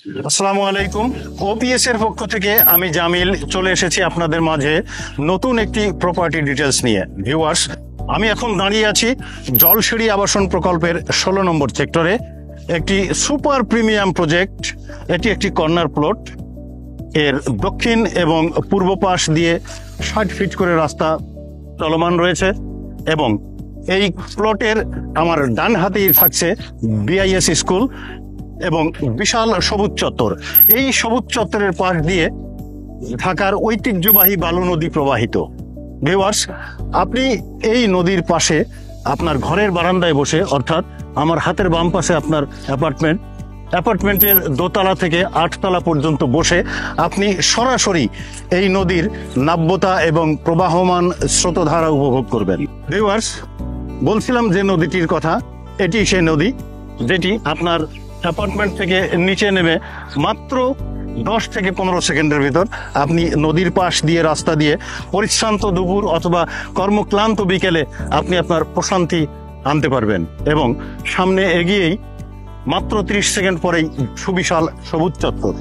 আসসালামু আলাইকুম। ওপিএস এর পক্ষ থেকে আমি জামিল চলে এসেছি আপনাদের মাঝে নতুন একটি প্রপার্টি ডিটেলস নিয়ে। ভিউয়ার্স, আমি এখন দাঁড়িয়ে আছি জলসিঁড়ি আবাসন প্রকল্পের 16 নম্বর সেক্টরে একটি সুপার প্রিমিয়াম প্রজেক্ট। এটি একটি কর্নার প্লট। এর দক্ষিণ এবং পূর্ব পাশ দিয়ে 60 ফিট করে রাস্তা চলমান রয়েছে এবং এই প্লটের আমার ডান হাতেই থাকছে বিআইএস স্কুল এবং বিশাল সবুজ চত্বর। এই সবুজ চত্বরের পাশ দিয়ে ঢাকার ঐতিহ্যবাহী বালু নদী প্রবাহিত। ভিউয়ার্স, আপনি এই নদীর পাশে আপনার ঘরের বারান্দায় বসে, অর্থাৎ আমার হাতের বাম পাশে আপনার অ্যাপার্টমেন্টের দোতলা থেকে 8 তলা পর্যন্ত বসে আপনি সরাসরি এই নদীর নাব্যতা এবং প্রবাহমান স্রোতধারা উপভোগ করবেন। ভিউয়ার্স, বলছিলাম যে নদীটির কথা, এটি সেই নদী যেটি আপনার অ্যাপার্টমেন্ট থেকে নিচে নেমে মাত্র 10 থেকে 15 সেকেন্ডের ভিতর আপনি নদীর পাশ দিয়ে রাস্তা দিয়ে পরিশ্রান্ত দুপুর অথবা কর্মক্লান্ত বিকেলে আপনি আপনার প্রশান্তি আনতে পারবেন এবং সামনে এগিয়েই মাত্র 30 সেকেন্ড পরেই সুবিশাল সবুজ চত্বর।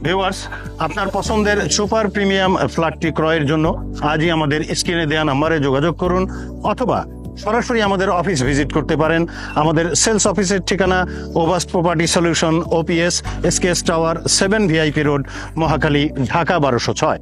ভিউয়ার্স, আপনার পছন্দের সুপার প্রিমিয়াম ফ্ল্যাটটি ক্রয়ের জন্য আজই আমাদের স্ক্রিনে দেওয়া নাম্বারে যোগাযোগ করুন অথবা সরাসরি আমাদের অফিস ভিজিট করতে পারেন। আমাদের সেলস অফিসের ঠিকানা ওভাস্ট property solution, OPS, SKS tower, 7 VIP road, Mohakhali, Dhaka 1206।